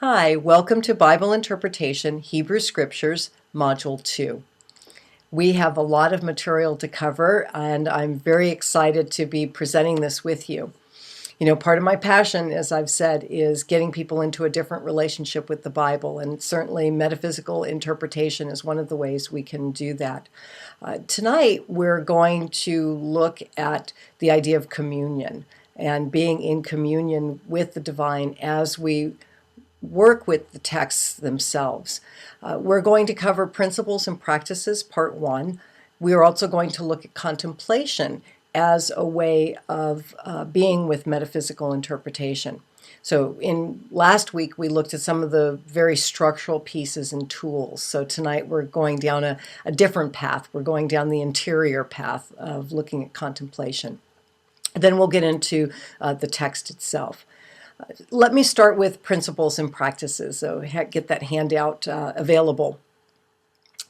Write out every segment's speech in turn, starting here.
Hi, welcome to Bible Interpretation, Hebrew Scriptures, Module 2. We have a lot of material to cover, and I'm very excited to be presenting this with you. You know, part of my passion, as I've said, is getting people into a different relationship with the Bible, and certainly metaphysical interpretation is one of the ways we can do that. Tonight, we're going to look at the idea of communion and being in communion with the divine as we work with the texts themselves. We're going to cover principles and practices, part 1. We are also going to look at contemplation as a way of being with metaphysical interpretation. So in last week, we looked at some of the very structural pieces and tools. So tonight we're going down a different path. We're going down the interior path of looking at contemplation. Then we'll get into the text itself. Let me start with principles and practices, so get that handout available.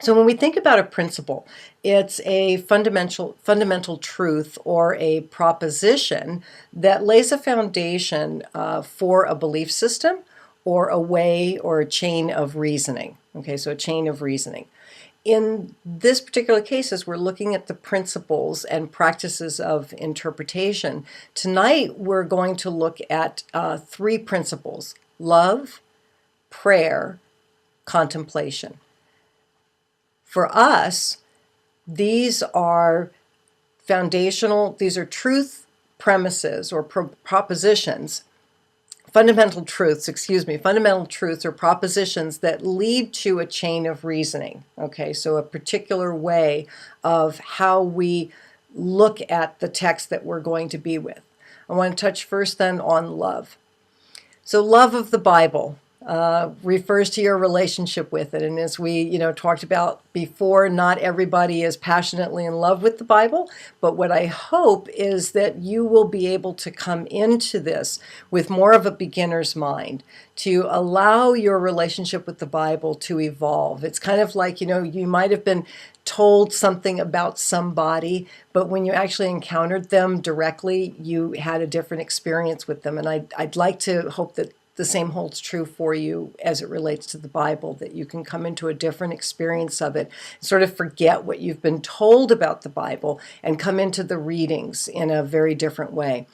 So when we think about a principle, it's a fundamental truth or a proposition that lays a foundation for a belief system or a way or a chain of reasoning. Okay, so a chain of reasoning. In this particular case, as we're looking at the principles and practices of interpretation, tonight we're going to look at 3 principles: love, prayer, contemplation. For us, these are foundational, these are truth premises or propositions, fundamental truths or propositions that lead to a chain of reasoning. Okay, so a particular way of how we look at the text that we're going to be with. I want to touch first then on love. So love of the Bible refers to your relationship with it. And as we, talked about before, not everybody is passionately in love with the Bible, but what I hope is that you will be able to come into this with more of a beginner's mind, to allow your relationship with the Bible to evolve. It's kind of like, you might have been told something about somebody, but when you actually encountered them directly, you had a different experience with them. And I'd like to hope that the same holds true for you as it relates to the Bible, that you can come into a different experience of it, sort of forget what you've been told about the Bible and come into the readings in a very different way.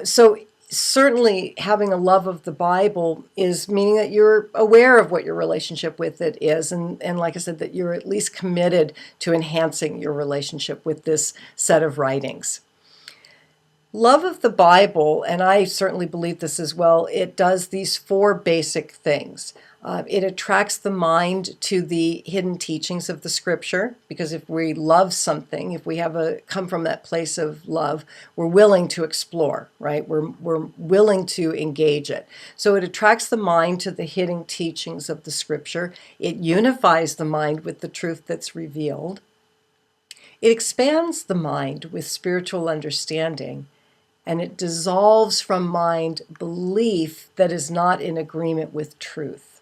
So certainly having a love of the Bible is meaning that you're aware of what your relationship with it is, and like I said, that you're at least committed to enhancing your relationship with this set of writings. Love of the Bible, and I certainly believe this as well, it does these 4 basic things. It attracts the mind to the hidden teachings of the Scripture, because if we love something, if we come from that place of love, we're willing to explore, right? We're willing to engage it. So it attracts the mind to the hidden teachings of the Scripture. It unifies the mind with the truth that's revealed. It expands the mind with spiritual understanding. And it dissolves from mind belief that is not in agreement with truth,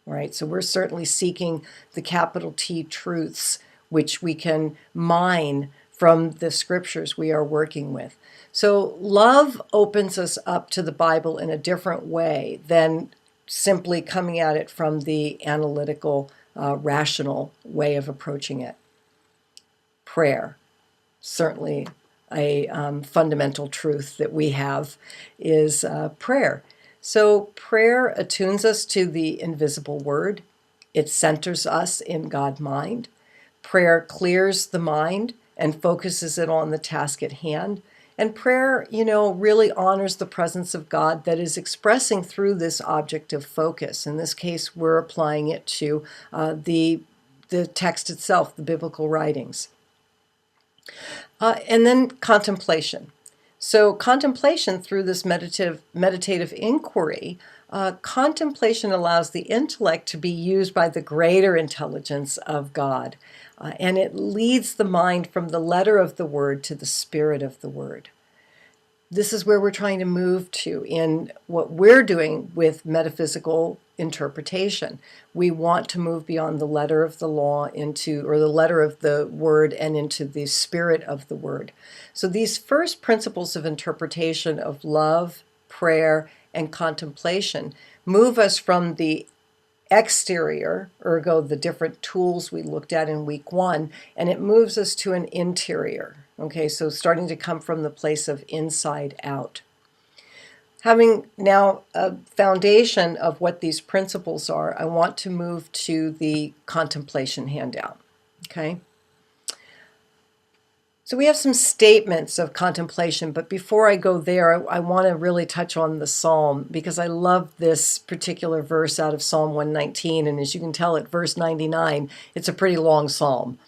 right? So we're certainly seeking the capital T truths, which we can mine from the scriptures we are working with. So love opens us up to the Bible in a different way than simply coming at it from the analytical, rational way of approaching it. Prayer, certainly a fundamental truth that we have is prayer. So prayer attunes us to the invisible word. It centers us in God's mind. Prayer clears the mind and focuses it on the task at hand. And prayer, really honors the presence of God that is expressing through this object of focus. In this case, we're applying it to the text itself, the biblical writings. And then contemplation. So contemplation through this meditative inquiry, contemplation allows the intellect to be used by the greater intelligence of God. And it leads the mind from the letter of the word to the spirit of the word. This is where we're trying to move to in what we're doing with metaphysical interpretation. We want to move beyond the letter of the law or the letter of the word and into the spirit of the word. So these first principles of interpretation of love, prayer, and contemplation move us from the exterior, ergo the different tools we looked at in week 1, and it moves us to an interior. Okay, so starting to come from the place of inside out. Having now a foundation of what these principles are, I want to move to the contemplation handout. Okay. So we have some statements of contemplation, but before I go there, I want to really touch on the psalm, because I love this particular verse out of Psalm 119, and as you can tell at verse 99, it's a pretty long psalm.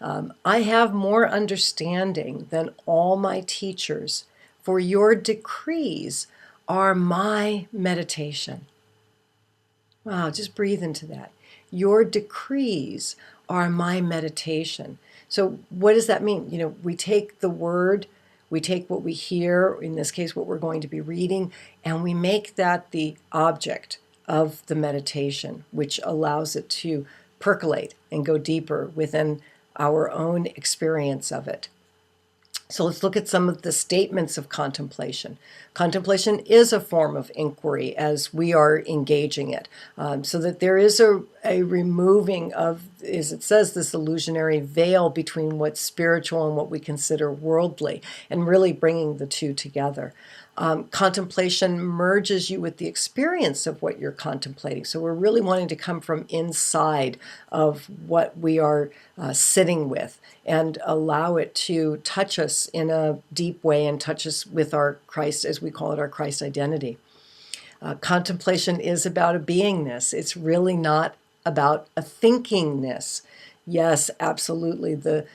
I have more understanding than all my teachers, for your decrees are my meditation. Wow, just breathe into that. Your decrees are my meditation. So what does that mean? You know, we take the word, we take what we hear, in this case what we're going to be reading, and we make that the object of the meditation, which allows it to percolate and go deeper within our own experience of it. So let's look at some of the statements of contemplation. Contemplation is a form of inquiry as we are engaging it, so that there is a removing of, as it says, this illusionary veil between what's spiritual and what we consider worldly, and really bringing the two together. Contemplation merges you with the experience of what you're contemplating. So we're really wanting to come from inside of what we are sitting with and allow it to touch us in a deep way and touch us with our Christ, as we call it, our Christ identity. Contemplation is about a beingness. It's really not about a thinkingness. Yes, absolutely, the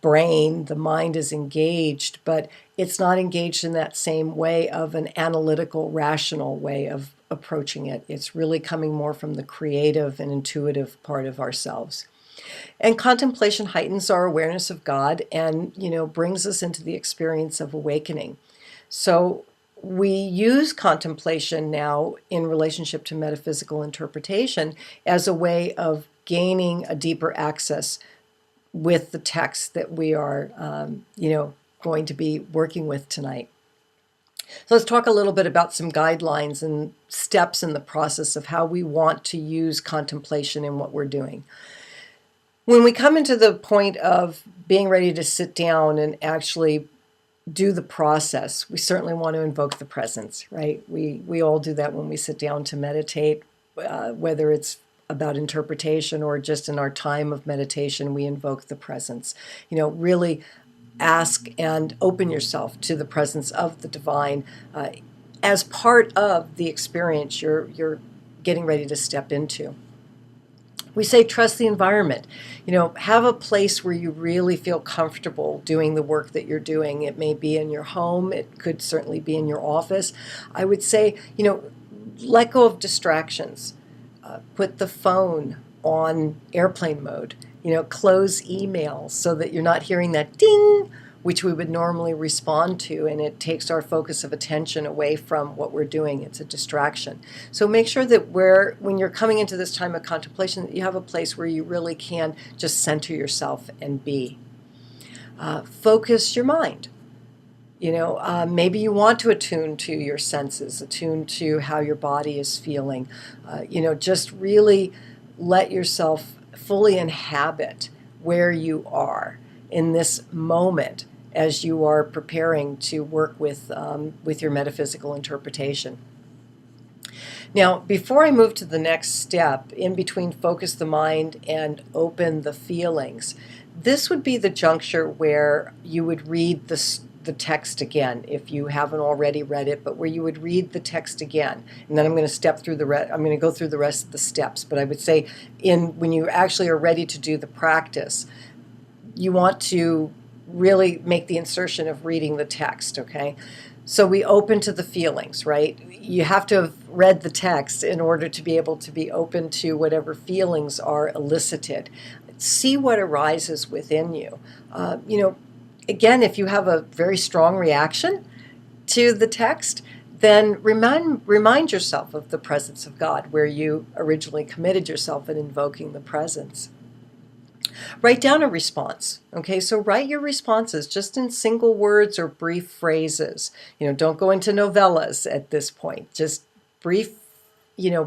brain, the mind is engaged, but it's not engaged in that same way of an analytical, rational way of approaching it. It's really coming more from the creative and intuitive part of ourselves. And contemplation heightens our awareness of God and, brings us into the experience of awakening. So we use contemplation now in relationship to metaphysical interpretation as a way of gaining a deeper access with the text that we are, going to be working with tonight. So let's talk a little bit about some guidelines and steps in the process of how we want to use contemplation in what we're doing. When we come into the point of being ready to sit down and actually do the process, we certainly want to invoke the presence, right? We all do that when we sit down to meditate, whether it's about interpretation or just in our time of meditation, we invoke the presence. Really ask and open yourself to the presence of the divine as part of the experience you're getting ready to step into. We say trust the environment. Have a place where you really feel comfortable doing the work that you're doing. It may be in your home. It could certainly be in your office. I would say, let go of distractions. Put the phone on airplane mode. Close emails so that you're not hearing that ding, which we would normally respond to, and it takes our focus of attention away from what we're doing. It's a distraction. So make sure that when you're coming into this time of contemplation, that you have a place where you really can just center yourself and be. Focus your mind. Maybe you want to attune to your senses, attune to how your body is feeling. Just really let yourself fully inhabit where you are in this moment as you are preparing to work with your metaphysical interpretation. Now, before I move to the next step, in between focus the mind and open the feelings, this would be the juncture where you would read the text again, if you haven't already read it, but where you would read the text again. And then I'm going to step through I'm going to go through the rest of the steps, but I would say when you actually are ready to do the practice, you want to really make the insertion of reading the text, okay? So we open to the feelings, right? You have to have read the text in order to be able to be open to whatever feelings are elicited. See what arises within you. Again, if you have a very strong reaction to the text, then remind yourself of the presence of God, where you originally committed yourself in invoking the presence. Write down a response. Okay, so write your responses just in single words or brief phrases. Don't go into novellas at this point. Just brief,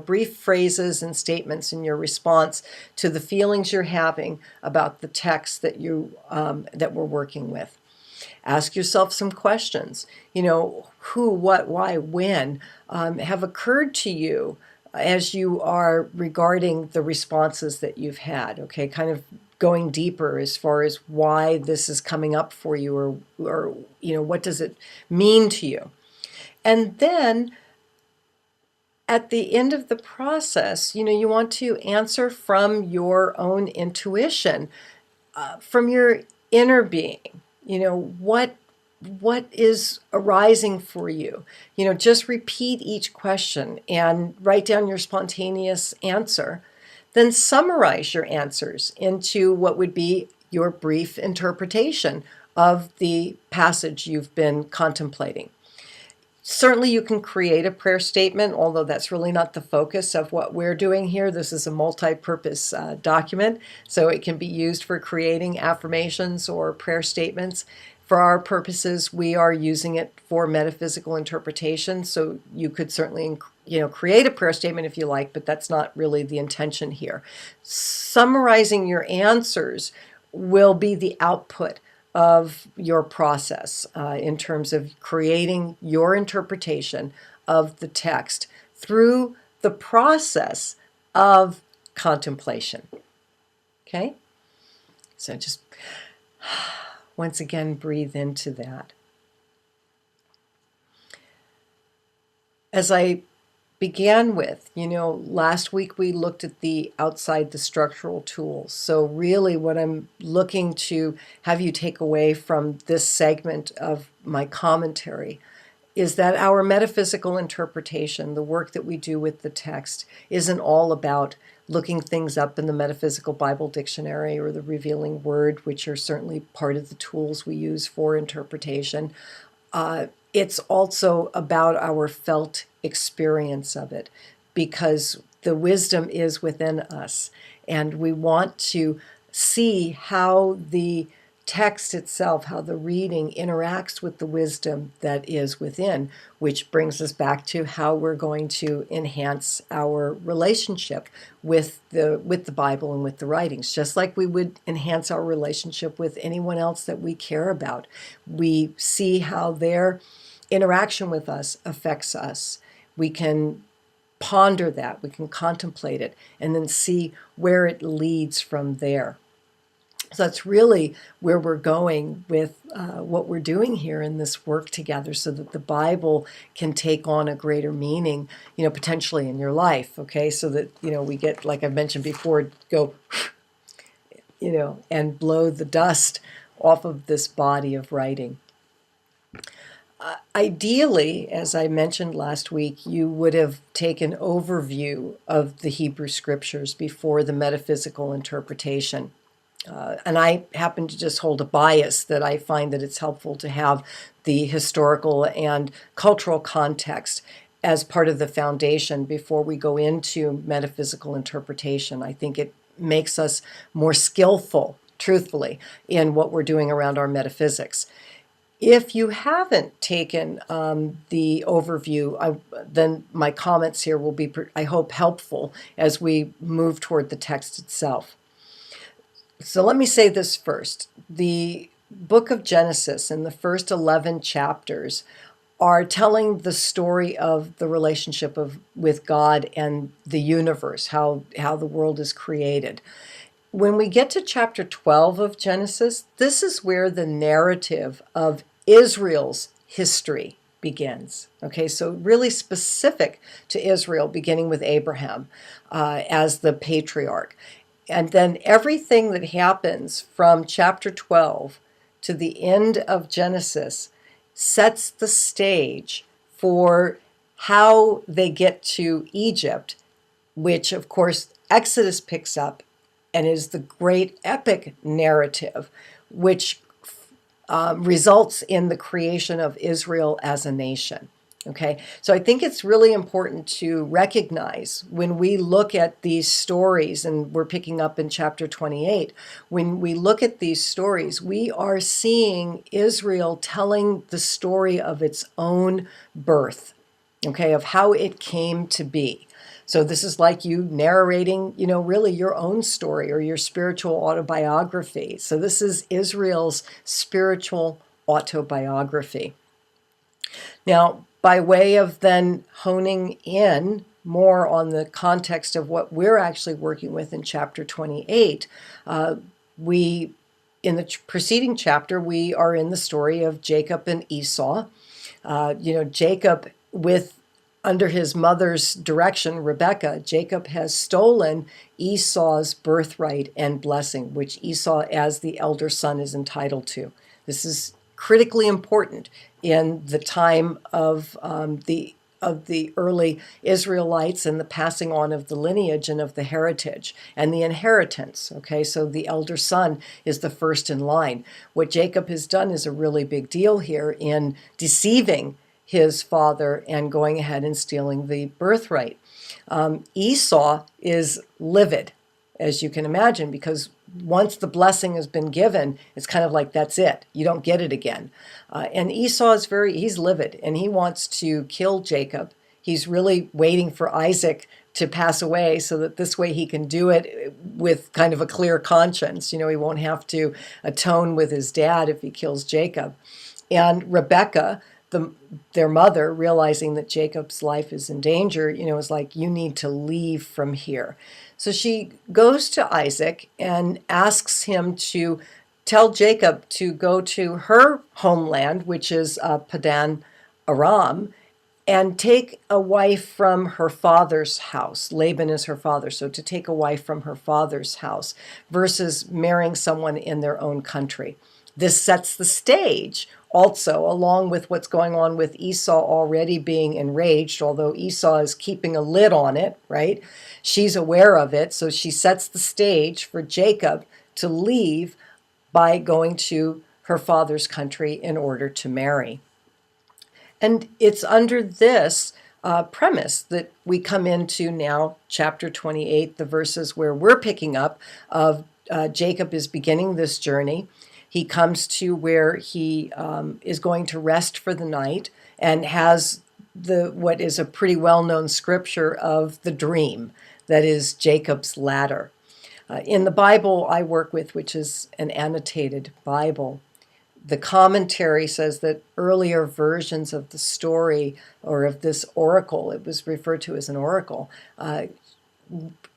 brief phrases and statements in your response to the feelings you're having about the text that that we're working with. Ask yourself some questions. Who, what, why, when have occurred to you as you are regarding the responses that you've had. Okay, kind of going deeper as far as why this is coming up for you, or what does it mean to you. And then at the end of the process, you want to answer from your own intuition, from your inner being. What is arising for you. Just repeat each question and write down your spontaneous answer. Then summarize your answers into what would be your brief interpretation of the passage you've been contemplating. Certainly you can create a prayer statement, although that's really not the focus of what we're doing here. This is a multi-purpose document, so it can be used for creating affirmations or prayer statements. For our purposes, we are using it for metaphysical interpretation, so you could certainly create a prayer statement if you like, but that's not really the intention here. Summarizing your answers will be the output of your process in terms of creating your interpretation of the text through the process of contemplation. Okay? So just once again, breathe into that. As I began with, last week we looked at the outside the structural tools. So really what I'm looking to have you take away from this segment of my commentary is that our metaphysical interpretation, the work that we do with the text, isn't all about looking things up in the Metaphysical Bible Dictionary or the Revealing Word, which are certainly part of the tools we use for interpretation. It's also about our felt experience of it, because the wisdom is within us, and we want to see how the text itself, how the reading interacts with the wisdom that is within, which brings us back to how we're going to enhance our relationship with the Bible and with the writings, just like we would enhance our relationship with anyone else that we care about. We see how their interaction with us affects us. We can ponder that, we can contemplate it, and then see where it leads from there. So that's really where we're going with what we're doing here in this work together, so that the Bible can take on a greater meaning, potentially in your life, okay? So that, we get, like I've mentioned before, go, and blow the dust off of this body of writing. Ideally, as I mentioned last week, you would have taken overview of the Hebrew Scriptures before the metaphysical interpretation. And I happen to just hold a bias that I find that it's helpful to have the historical and cultural context as part of the foundation before we go into metaphysical interpretation. I think it makes us more skillful, truthfully, in what we're doing around our metaphysics. If you haven't taken the overview, then my comments here will be, I hope, helpful as we move toward the text itself. So let me say this first. The book of Genesis and the first 11 chapters are telling the story of the relationship with God and the universe, how the world is created. When we get to chapter 12 of Genesis, this is where the narrative of Israel's history begins. Okay, so really specific to Israel, beginning with Abraham as the patriarch. And then everything that happens from chapter 12 to the end of Genesis sets the stage for how they get to Egypt, which, of course, Exodus picks up and is the great epic narrative, which results in the creation of Israel as a nation. Okay, so I think it's really important to recognize when we look at these stories, and we're picking up in chapter 28, when we look at these stories, we are seeing Israel telling the story of its own birth, okay, of how it came to be. So this is like you narrating, really your own story or your spiritual autobiography. So this is Israel's spiritual autobiography. Now, by way of then honing in more on the context of what we're actually working with in chapter 28, we, in the preceding chapter, we are in the story of Jacob and Esau. Jacob, under his mother's direction, Rebekah, Jacob has stolen Esau's birthright and blessing, which Esau, as the elder son, is entitled to. This is critically important in the time of the early Israelites and the passing on of the lineage and of the heritage and the inheritance. Okay, so the elder son is the first in line. What Jacob has done is a really big deal here in deceiving his father and going ahead and stealing the birthright. Esau is livid, as you can imagine, because once the blessing has been given, it's kind of like, that's it. You don't get it again. And Esau is he's livid, and he wants to kill Jacob. He's really waiting for Isaac to pass away so that this way he can do it with kind of a clear conscience. He won't have to atone with his dad if he kills Jacob. And Rebekah, their mother, realizing that Jacob's life is in danger, is like, you need to leave from here. So she goes to Isaac and asks him to tell Jacob to go to her homeland, which is Padan Aram, and take a wife from her father's house. Laban is her father, so to take a wife from her father's house versus marrying someone in their own country. This sets the stage also, along with what's going on with Esau already being enraged, although Esau is keeping a lid on it, right? She's aware of it, so she sets the stage for Jacob to leave by going to her father's country in order to marry. And it's under this premise that we come into now chapter 28, the verses where we're picking up of Jacob is beginning this journey. He comes to where he is going to rest for the night and has what is a pretty well-known scripture of the dream, that is Jacob's ladder. In the Bible I work with, which is an annotated Bible, the commentary says that earlier versions of the story, or of this oracle, it was referred to as an oracle,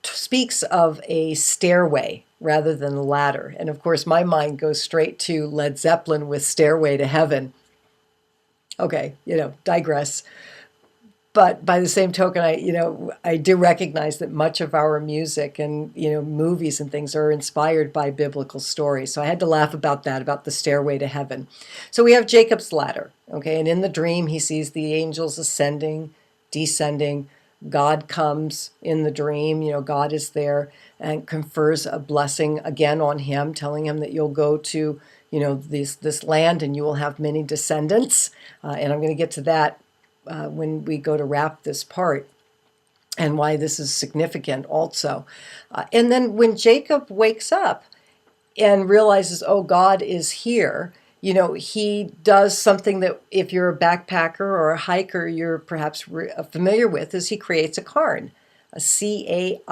speaks of a stairway rather than a ladder. And of course, my mind goes straight to Led Zeppelin with Stairway to Heaven. Okay, digress. But by the same token, I do recognize that much of our music and, movies and things are inspired by biblical stories. So I had to laugh about that, about the Stairway to Heaven. So we have Jacob's ladder, okay? And in the dream, he sees the angels ascending, descending. God comes in the dream, God is there and confers a blessing again on him, telling him that you'll go to, this land and you will have many descendants. And I'm going to get to that when we go to wrap this part, and why this is significant also. And then when Jacob wakes up and realizes, oh, God is here, he does something that if you're a backpacker or a hiker, you're perhaps familiar with, is he creates a cairn, a C-A-I-R-N,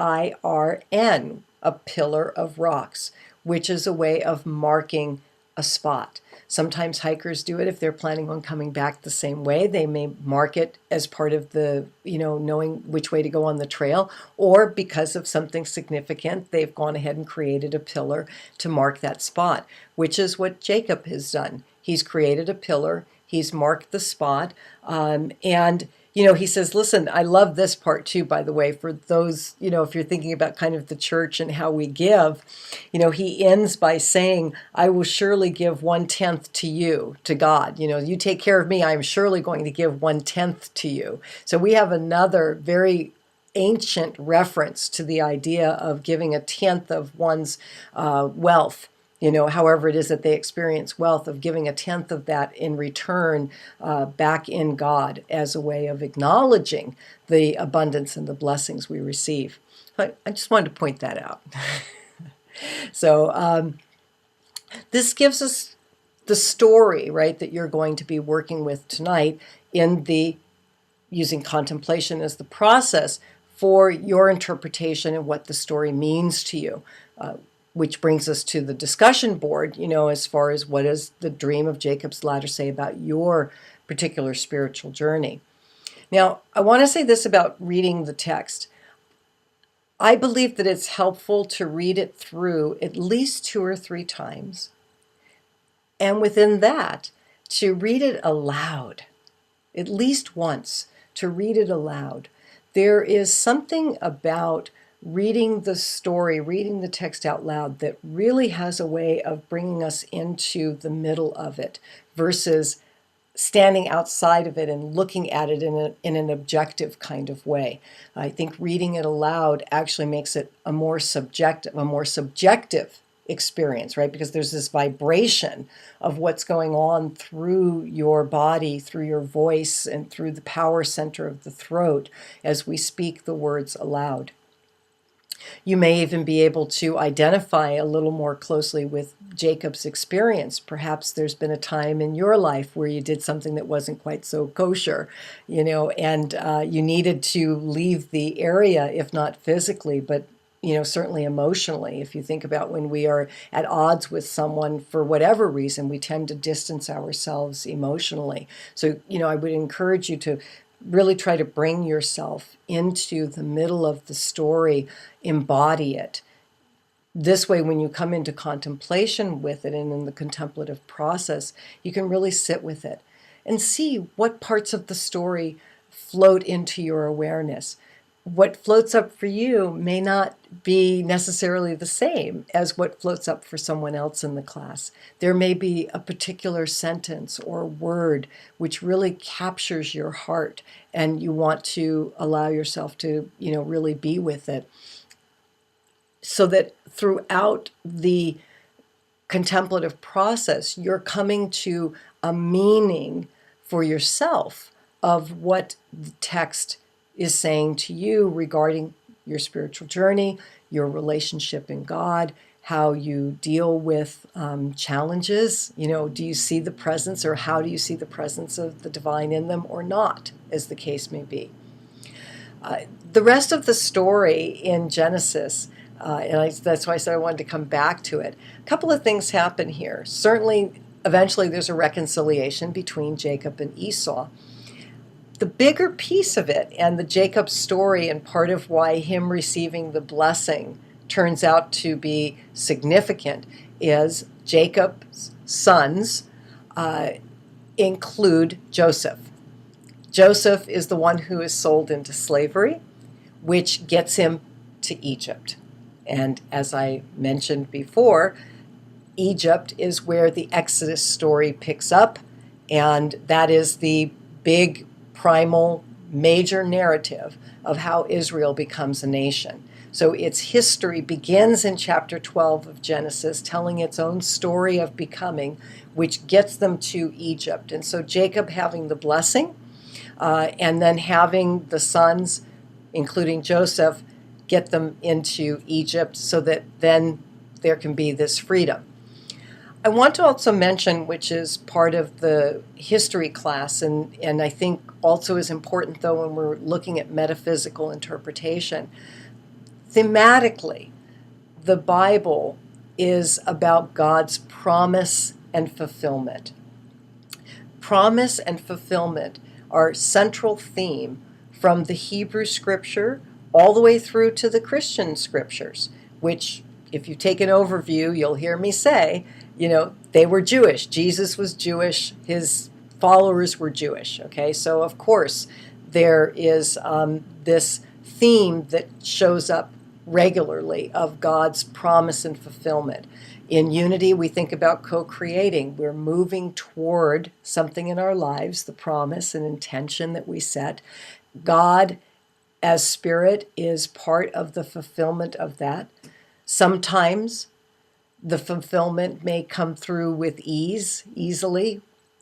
a pillar of rocks, which is a way of marking a spot. Sometimes hikers do it if they're planning on coming back the same way. They may mark it as part of the, knowing which way to go on the trail, or because of something significant, they've gone ahead and created a pillar to mark that spot, which is what Jacob has done. He's created a pillar, he's marked the spot, and he says, listen, I love this part too, by the way, for those, if you're thinking about kind of the church and how we give, he ends by saying, I will surely give 1/10 to you, to God. You take care of me, I'm surely going to give 1/10 to you. So we have another very ancient reference to the idea of giving 1/10 of one's wealth however it is that they experience wealth, of giving a tenth of that in return back in God as a way of acknowledging the abundance and the blessings we receive. I just wanted to point that out. So this gives us the story, right, that you're going to be working with tonight in the using contemplation as the process for your interpretation and what the story means to you. Which brings us to the discussion board, as far as what does the dream of Jacob's ladder say about your particular spiritual journey. Now, I want to say this about reading the text. I believe that it's helpful to read it through at least 2 or 3 times. And within that, to read it aloud, at least once, to read it aloud. There is something about reading the story, reading the text out loud, that really has a way of bringing us into the middle of it versus standing outside of it and looking at it in an objective kind of way. I think reading it aloud actually makes it a more subjective experience, right? Because there's this vibration of what's going on through your body, through your voice, and through the power center of the throat as we speak the words aloud. You may even be able to identify a little more closely with Jacob's experience. Perhaps there's been a time in your life where you did something that wasn't quite so kosher, and you needed to leave the area, if not physically, but certainly emotionally. If you think about when we are at odds with someone for whatever reason, we tend to distance ourselves emotionally. So, I would encourage you to really try to bring yourself into the middle of the story, embody it. This way, when you come into contemplation with it and in the contemplative process, you can really sit with it and see what parts of the story float into your awareness. What floats up for you may not be necessarily the same as what floats up for someone else in the class. There may be a particular sentence or word which really captures your heart, and you want to allow yourself to, really be with it. So that throughout the contemplative process, you're coming to a meaning for yourself of what the text is saying to you regarding your spiritual journey, your relationship in God, how you deal with challenges. Do you see the presence, or how do you see the presence of the divine in them or not, as the case may be. The rest of the story in Genesis, that's why I said I wanted to come back to it. A couple of things happen here. Certainly, eventually there's a reconciliation between Jacob and Esau. The bigger piece of it, and the Jacob story, and part of why him receiving the blessing turns out to be significant, is Jacob's sons include Joseph. Joseph is the one who is sold into slavery, which gets him to Egypt. And as I mentioned before, Egypt is where the Exodus story picks up, and that is the big primal major narrative of how Israel becomes a nation. So its history begins in chapter 12 of Genesis, telling its own story of becoming, which gets them to Egypt. And so Jacob having the blessing, and then having the sons, including Joseph, get them into Egypt so that then there can be this freedom. I want to also mention, which is part of the history class, and I think also is important, though, when we're looking at metaphysical interpretation. Thematically, the Bible is about God's promise and fulfillment. Promise and fulfillment are central theme from the Hebrew scripture all the way through to the Christian scriptures, which, if you take an overview, you'll hear me say, they were Jewish. Jesus was Jewish. His followers were Jewish. Okay, so of course there is this theme that shows up regularly of God's promise and fulfillment. In unity, we think about co-creating. We're moving toward something in our lives, the promise and intention that we set. God, as spirit, is part of the fulfillment of that. Sometimes The fulfillment may come through with easily,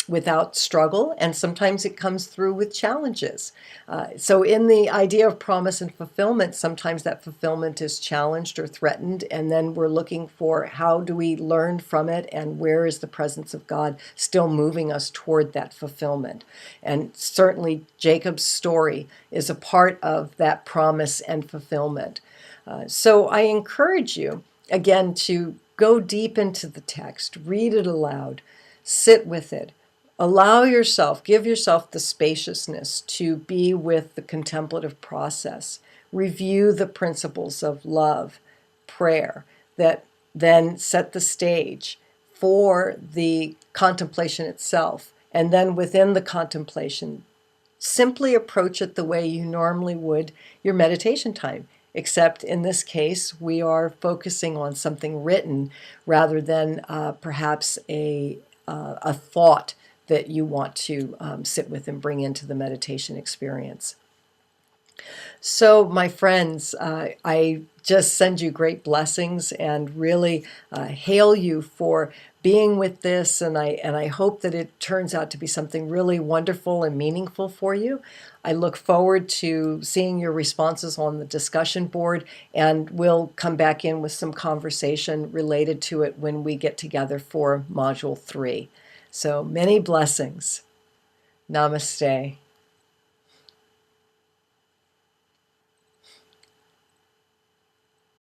without struggle, and sometimes it comes through with challenges. So, in the idea of promise and fulfillment, sometimes that fulfillment is challenged or threatened, and then we're looking for how do we learn from it, and where is the presence of God still moving us toward that fulfillment. And certainly, Jacob's story is a part of that promise and fulfillment. So, I encourage you again to go deep into the text, read it aloud, sit with it. Allow yourself, give yourself the spaciousness to be with the contemplative process. Review the principles of love, prayer, that then set the stage for the contemplation itself. And then within the contemplation, simply approach it the way you normally would your meditation time. Except in this case, we are focusing on something written rather than perhaps a thought that you want to sit with and bring into the meditation experience. So, my friends, I just send you great blessings and really hail you for being with this, and I hope that it turns out to be something really wonderful and meaningful for you. I look forward to seeing your responses on the discussion board, and we'll come back in with some conversation related to it when we get together for Module 3. So many blessings. Namaste.